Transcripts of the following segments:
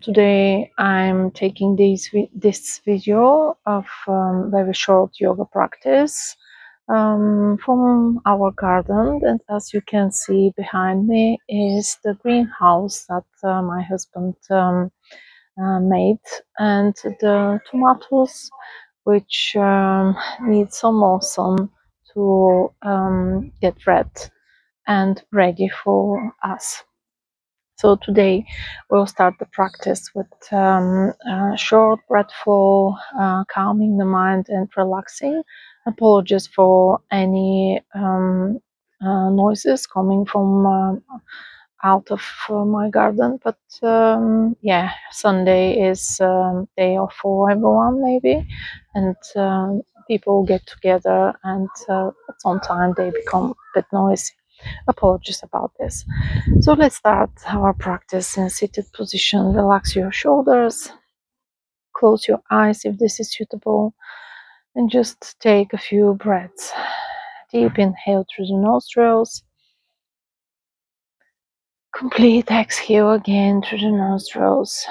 Today I'm taking this video of very short yoga practice from our garden, and as you can see behind me is the greenhouse that my husband made, and the tomatoes which need some more sun to get red and ready for us. So today we'll start the practice with short breathful, calming the mind and relaxing. Apologies for any noises coming from out of my garden, but yeah, Sunday is day off for everyone maybe, and people get together, and at some time they become a bit noisy. Apologies about this. So let's start our practice in a seated position. Relax your shoulders, close your eyes if this is suitable, and just take a few breaths. Deep inhale through the nostrils. Complete exhale again through the nostrils.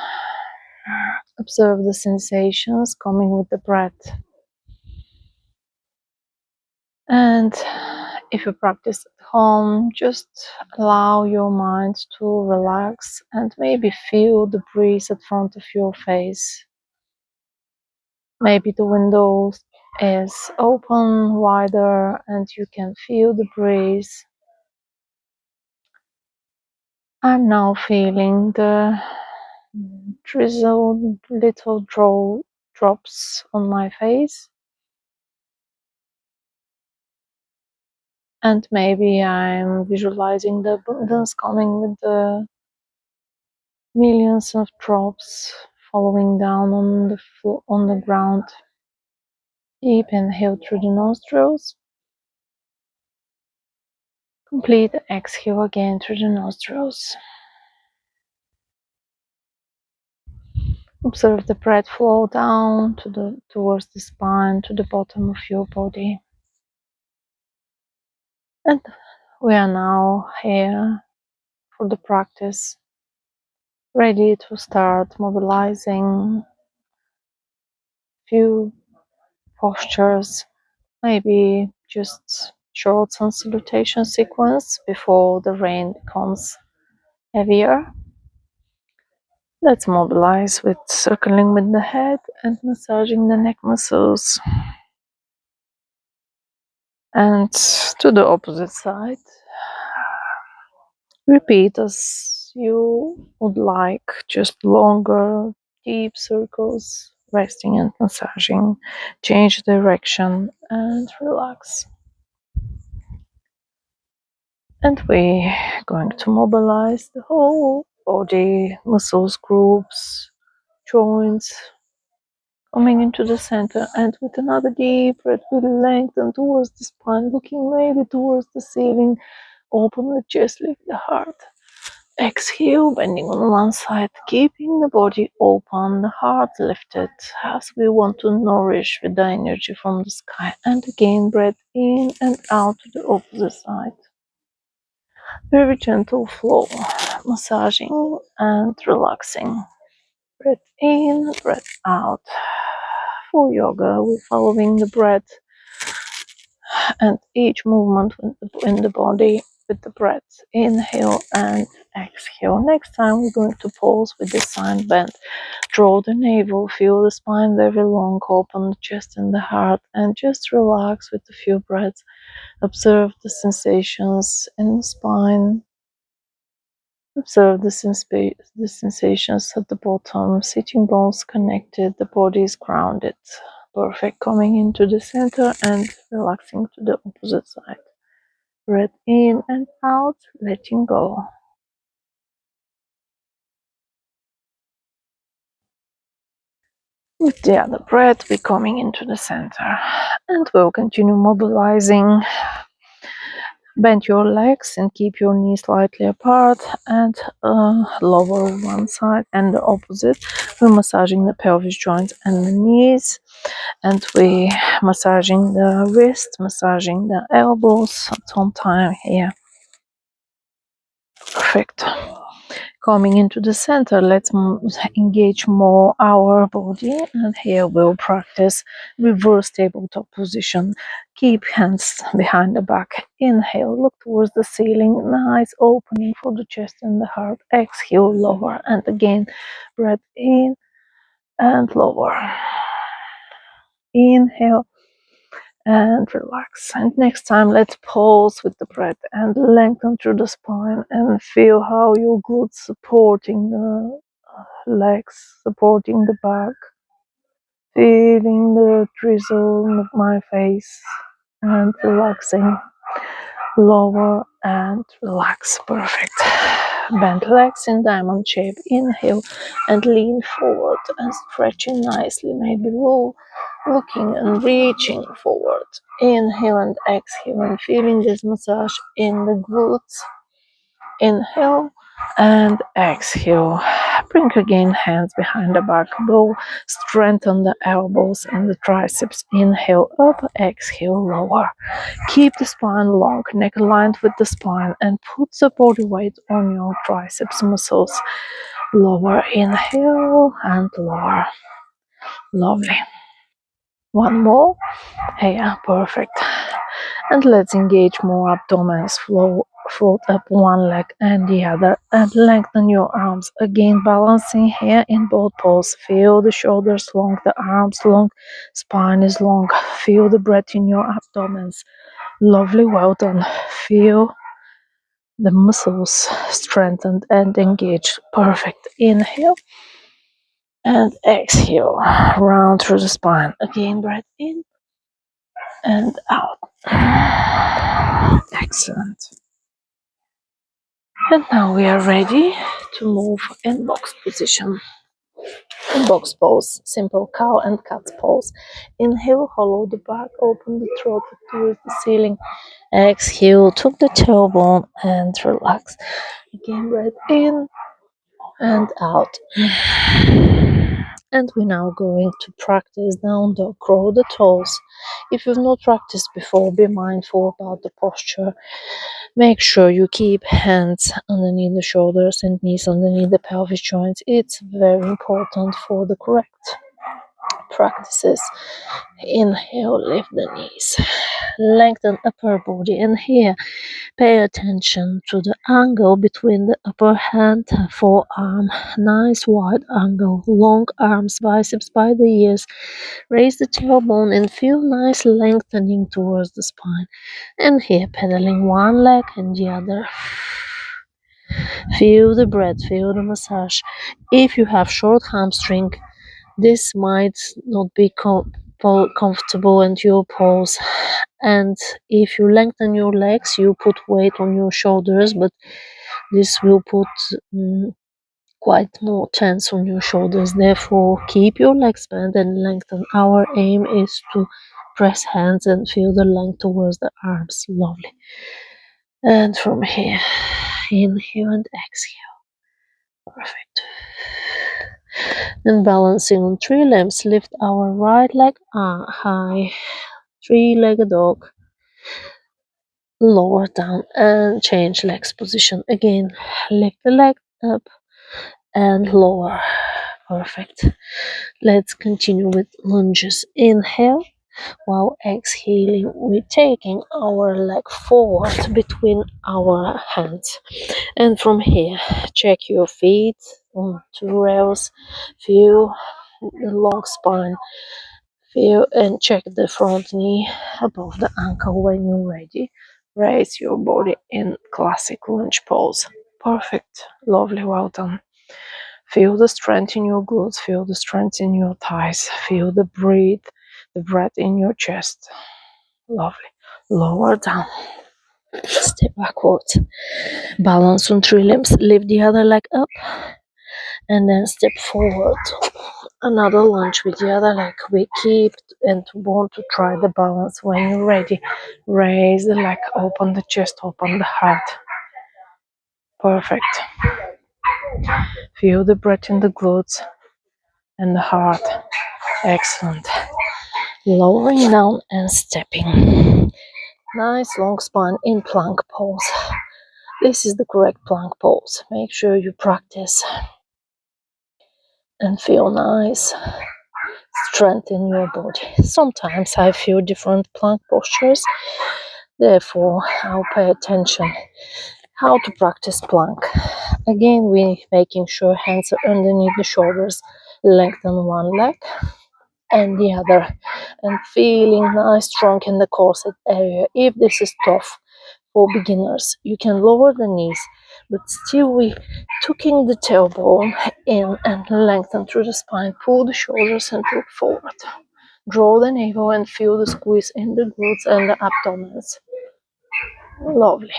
Observe the sensations coming with the breath. And if you practice at home, just allow your mind to relax and maybe feel the breeze at front of your face. Maybe the window is open wider and you can feel the breeze. I'm now feeling the drizzled little drops on my face. And maybe I'm visualizing the abundance coming with the millions of drops following down on the ground. Deep inhale through the nostrils. Complete exhale again through the nostrils. Observe the breath flow down towards the spine, to the bottom of your body. And we are now here for the practice, ready to start mobilizing few postures, maybe just short sun salutation sequence before the rain becomes heavier. Let's mobilize with circling with the head and massaging the neck muscles. And to the opposite side. Repeat as you would like, just longer, deep circles, resting and massaging. Change direction and relax. And we're going to mobilize the whole body, muscles, groups, joints, coming into the center, and with another deep breath, really lengthen towards the spine, looking maybe towards the ceiling. Open the chest, lift the heart. Exhale, bending on one side, keeping the body open, the heart lifted, as we want to nourish with the energy from the sky. And again, breath in and out to the opposite side. Very gentle flow, massaging and relaxing. Breath in, breath out. For yoga, we're following the breath and each movement in the body with the breath. Inhale and exhale. Next time we're going to pause with the side bend. Draw the navel, feel the spine very long, open the chest and the heart, and just relax with a few breaths. Observe the sensations in the spine. Observe the sensations at the bottom, sitting bones connected, the body is grounded. Perfect. Coming into the center and relaxing to the opposite side. Breath in and out, letting go. With the other breath, we're coming into the center. And we'll continue mobilizing. Bend your legs and keep your knees slightly apart, and lower one side and the opposite. We're massaging the pelvis joints and the knees, and we massaging the wrist, massaging the elbows at some time here. Perfect. Coming into the center, let's engage more our body, and here we'll practice reverse tabletop position. Keep hands behind the back. Inhale, look towards the ceiling, nice opening for the chest and the heart. Exhale, lower, and again, breath in and lower. Inhale and relax. And next time, let's pause with the breath and lengthen through the spine and feel how your glutes supporting the legs, supporting the back, feeling the drizzle of my face and relaxing. Lower and relax. Perfect. Bend legs in diamond shape. Inhale and lean forward and stretching nicely. Maybe roll, looking and reaching forward. Inhale and exhale and feeling this massage in the glutes. Inhale and exhale. Bring again hands behind the back. Bow. Strengthen the elbows and the triceps. Inhale up, exhale lower. Keep the spine long, neck aligned with the spine, and put the body weight on your triceps muscles. Lower, inhale and lower. Lovely. One more. Yeah, perfect. And let's engage more abdomens. Float up one leg and the other, and lengthen your arms. Again, balancing here in both poses. Feel the shoulders long, the arms long, spine is long. Feel the breath in your abdomens. Lovely, well done. Feel the muscles strengthened and engaged. Perfect. Inhale and exhale. Round through the spine. Again, breath in and out. Excellent. And now we are ready to move in box position. In box pose, simple cow and cat pose. Inhale, hollow the back, open the throat towards the ceiling. Exhale, tuck the tailbone and relax. Again, breath in and out. And we're now going to practice down dog. Grow the toes. If you've not practiced before, be mindful about the posture. Make sure you keep hands underneath the shoulders and knees underneath the pelvis joints. It's very important for the correct practices. Inhale, lift the knees. Lengthen upper body, and here pay attention to the angle between the upper hand and forearm. Nice wide angle, long arms, biceps by the ears. Raise the tailbone and feel nice lengthening towards the spine. And here pedaling one leg and the other. Feel the breath, feel the massage. If you have short hamstring, this might not be comfortable in your pose. And if you lengthen your legs, you put weight on your shoulders, but this will put quite more tense on your shoulders. Therefore, keep your legs bent and lengthen. Our aim is to press hands and feel the length towards the arms. Lovely. And from here, inhale and exhale. Perfect. Then balancing on three limbs, lift our right leg high, three-legged dog. Lower down and change legs position. Again, lift the leg up and lower. Perfect. Let's continue with lunges. Inhale. While exhaling, we're taking our leg forward between our hands. And from here, check your feet on two rails. Feel the long spine. Feel and check the front knee above the ankle. When you're ready, raise your body in classic lunge pose. Perfect. Lovely. Well done. Feel the strength in your glutes. Feel the strength in your thighs. Feel the breath in your chest. Lovely. Lower down. Step backwards. Balance on three limbs. Lift the other leg up. And then step forward. Another lunge with the other leg. We keep and want to try the balance. When you're ready, raise the leg, open the chest, open the heart. Perfect. Feel the breath in the glutes and the heart. Excellent. Lowering down and stepping. Nice long spine in plank pose. This is the correct plank pose. Make sure you practice and feel nice strength in your body. Sometimes I feel different plank postures, therefore I'll pay attention how to practice plank. Again, we making sure hands are underneath the shoulders, lengthen one leg and the other, and feeling nice strong in the corset area. If this is tough for beginners, you can lower the knees, but still we tucking the tailbone in and lengthen through the spine. Pull the shoulders and look forward. Draw the navel and feel the squeeze in the glutes and the abdomens. Lovely.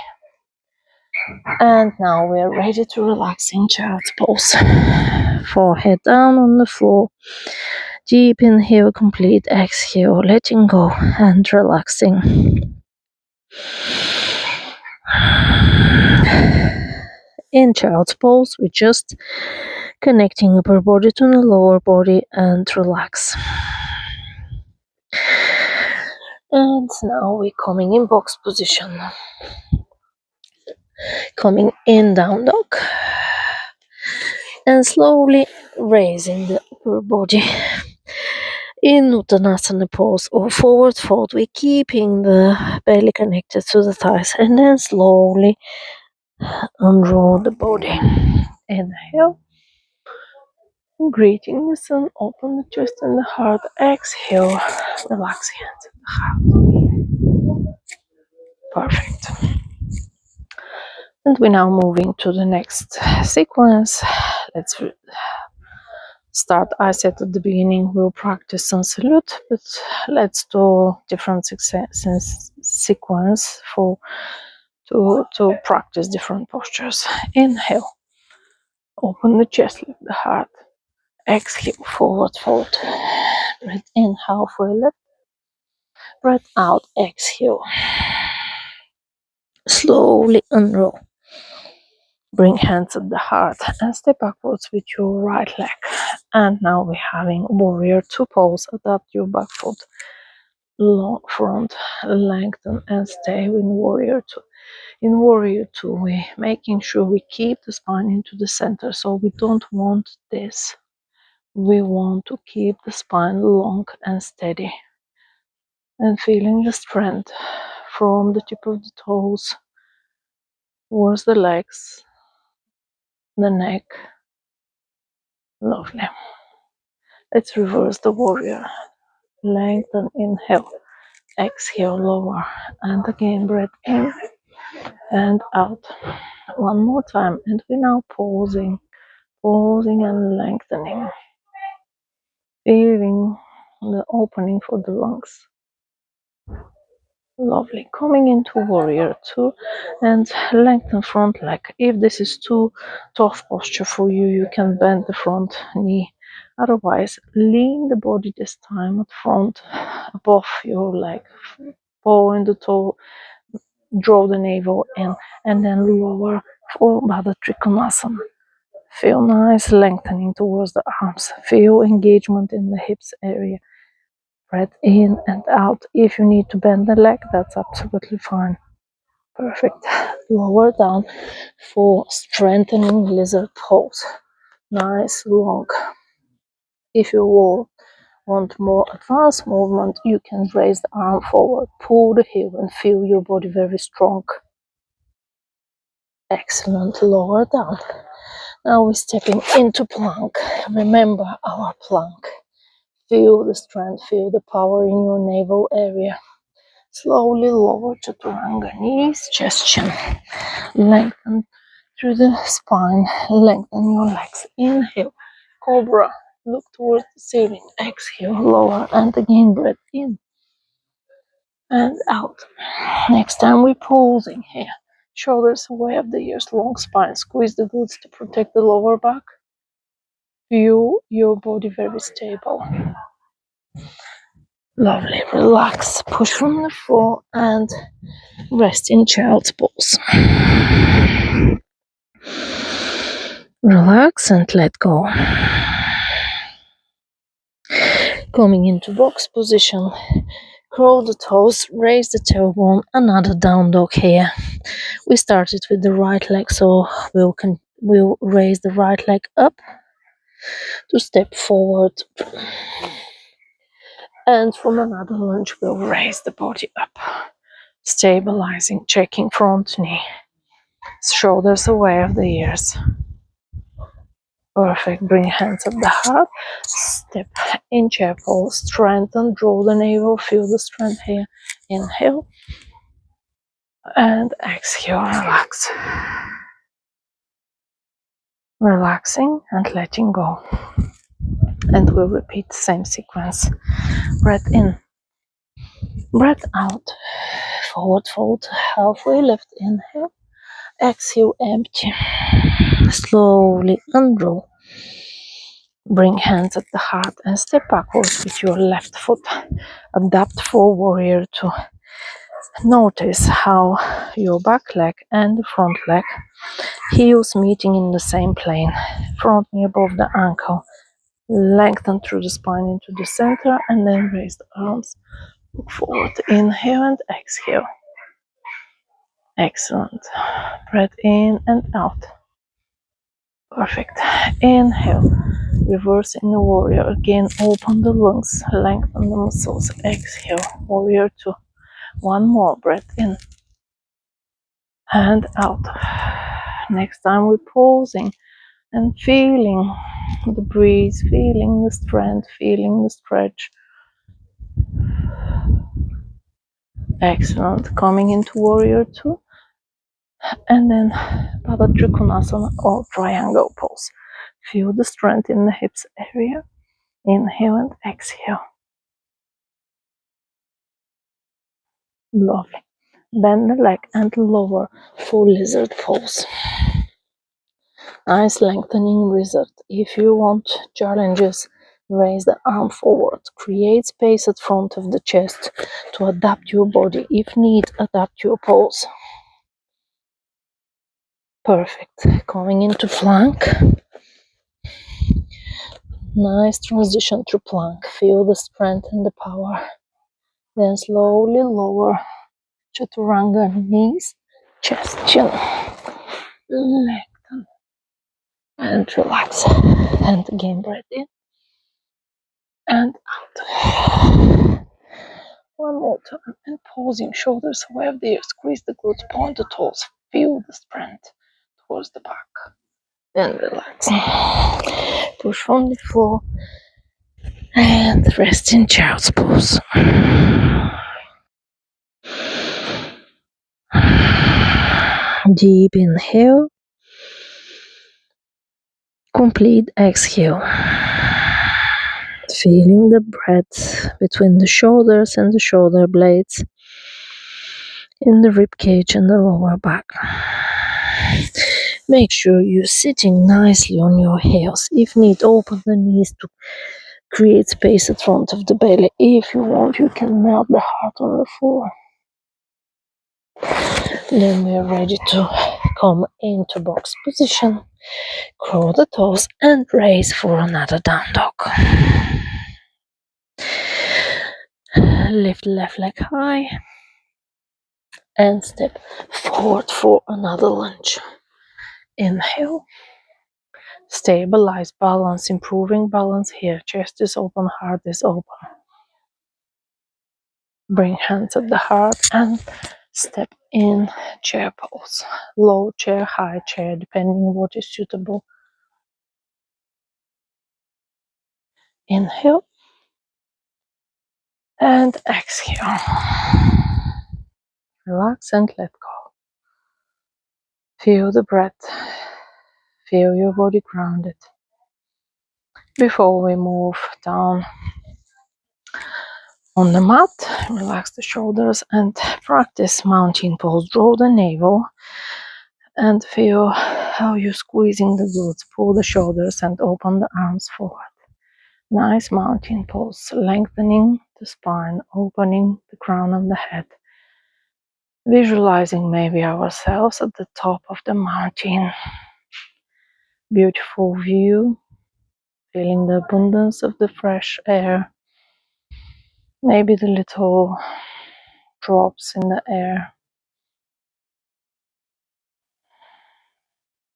And now we're ready to relax in child's pose. Forehead down on the floor. Deep inhale, complete exhale, letting go and relaxing. In child's pose, we just connecting upper body to the lower body and relax. And now we're coming in box position. Coming in down dog. And slowly raising the upper body in Uttanasana pose or forward fold. We're keeping the belly connected to the thighs and then slowly unroll the body. Inhale. Greeting the sun, open the chest and the heart. Exhale, relax hands and the heart. Perfect. And we're now moving to the next sequence. Let's start. I said at the beginning we'll practice sun salute, but let's do different sequence for to practice different postures. Inhale, open the chest, lift the heart. Exhale, forward fold. Breathe in, halfway lift. Breath out, exhale. Slowly unroll. Bring hands at the heart and step backwards with your right leg. And now we're having warrior two pose. Adapt your back foot. Long front, lengthen and stay in warrior two. In warrior two, we're making sure we keep the spine into the center. So we don't want this. We want to keep the spine long and steady. And feeling the strength from the tip of the toes towards the legs, the neck. Lovely. Let's reverse the warrior. Lengthen, inhale, exhale, lower, and again breath in and out. One more time, and we're now pausing and lengthening, feeling the opening for the lungs. Lovely. Coming into warrior two and lengthen front leg. If this is too tough posture for you, you can bend the front knee. Otherwise, lean the body this time at front above your leg. Point the toe, draw the navel in, and then lower for Baddha Trikonasana. Feel nice lengthening towards the arms. Feel engagement in the hips area. Breath in and out. If you need to bend the leg, that's absolutely fine. Perfect. Lower down for strengthening lizard pose. Nice long. If you want more advanced movement, you can raise the arm forward, pull the heel, and feel your body very strong. Excellent. Lower down. Now we're stepping into plank. Remember our plank. Feel the strength, feel the power in your navel area. Slowly lower chaturanga, knees, chest, chin. Lengthen through the spine, lengthen your legs. Inhale, cobra, look towards the ceiling. Exhale, lower, and again breath in and out. Next time we're pausing here. Shoulders away up the ears, long spine. Squeeze the glutes to protect the lower back. Feel your body very stable. Lovely. Relax. Push from the floor and rest in child's pose. Relax and let go. Coming into box position. Curl the toes, raise the tailbone, another down dog here. We started with the right leg, so we'll raise the right leg up to step forward. And from another lunge, we'll raise the body up, stabilizing, checking front knee, shoulders away of the ears. Perfect. Bring hands up the heart. Step in chair pose. Strengthen. Draw the navel. Feel the strength here. Inhale. And exhale. Relax. Relaxing and letting go. And we'll repeat the same sequence. Breath in. Breath out. Forward fold. Halfway lift. Inhale. Exhale. Empty. Slowly unroll. Bring hands at the heart and step backwards with your left foot. Adapt for warrior two. Notice how your back leg and the front leg, heels meeting in the same plane. Front knee above the ankle. Lengthen through the spine into the center and then raise the arms. Look forward. Inhale and exhale. Excellent. Breath in and out. Perfect. Inhale. Reverse in the warrior. Again, open the lungs, lengthen the muscles. Exhale. Warrior two. One more. Breath in and out. Next time we're pausing and feeling the breeze, feeling the strength, feeling the stretch. Excellent. Coming into warrior two. And then Pada Trikonasana or triangle pose. Feel the strength in the hips area. Inhale and exhale. Lovely. Bend the leg and lower for lizard pose. Nice lengthening lizard. If you want challenges, raise the arm forward. Create space at front of the chest to adapt your body. If need, adapt your pose. Perfect. Coming into plank. Nice transition to plank. Feel the strength and the power. Then slowly lower chaturanga knees, chest, chin. Lengthen and relax. And again, breath in and out. One more time. And pausing, shoulders away of the ear. Squeeze the glutes, point the toes. Feel the strength towards the back. Then relax. Push from the floor. And rest in child's pose. Deep inhale. Complete exhale. Feeling the breath between the shoulders and the shoulder blades in the rib cage and the lower back. Make sure you're sitting nicely on your heels. If need, open the knees to create space at front of the belly. If you want, you can melt the heart on the floor. Then we are ready to come into box position. Curl the toes and raise for another down dog. Lift left leg high and step forward for another lunge. Inhale. Stabilize balance, improving balance here. Chest is open, heart is open. Bring hands at the heart and step in chair pose. Low chair, high chair, depending what is suitable. Inhale and exhale. Relax and let go. Feel the breath. Feel your body grounded. Before we move down on the mat, relax the shoulders and practice mountain pose. Draw the navel and feel how you're squeezing the glutes. Pull the shoulders and open the arms forward. Nice mountain pose, lengthening the spine, opening the crown of the head. Visualizing maybe ourselves at the top of the mountain. Beautiful view, feeling the abundance of the fresh air. Maybe the little drops in the air,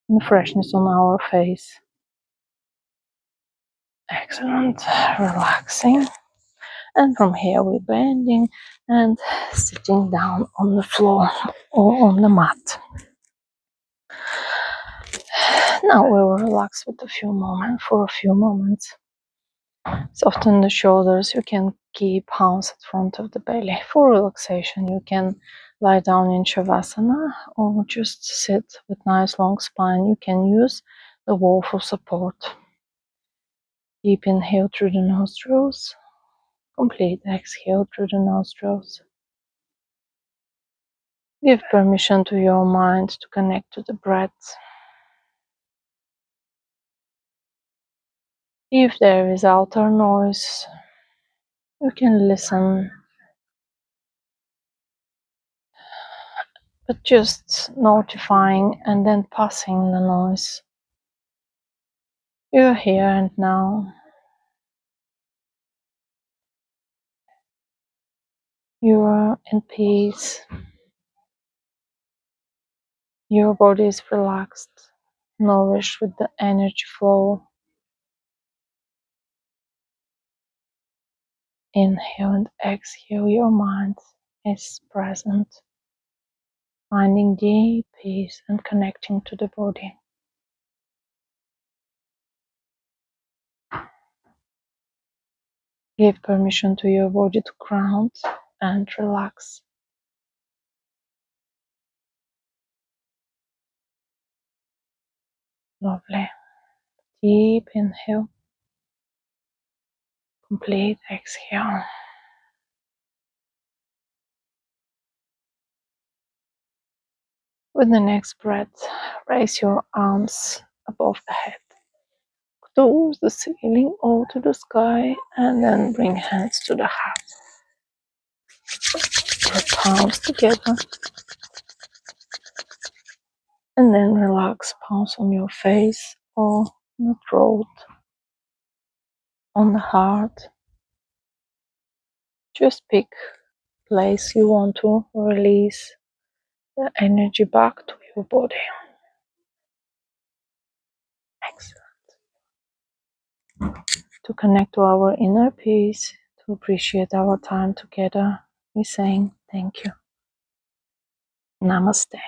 and the freshness on our face. Excellent, relaxing. And from here we're bending and sitting down on the floor or on the mat. Now we will relax with for a few moments. Soften the shoulders. You can keep hands at front of the belly. For relaxation, you can lie down in Shavasana or just sit with nice long spine. You can use the wall for support. Deep inhale through the nostrils. Complete exhale through the nostrils. Give permission to your mind to connect to the breath. If there is outer noise, you can listen, but just notifying and then passing the noise. You're here and now. You are in peace. Your body is relaxed, nourished with the energy flow. Inhale and exhale, your mind is present, finding deep peace and connecting to the body. Give permission to your body to ground and relax. Lovely. Deep inhale. Complete exhale. With the next breath, raise your arms above the head, towards the ceiling or to the sky, and then bring hands to the heart. Put palms together, and then relax palms on your face or on the throat, on the heart. Just pick place you want to release the energy back to your body. Excellent. To connect to our inner peace, to appreciate our time together, we're saying thank you. Namaste.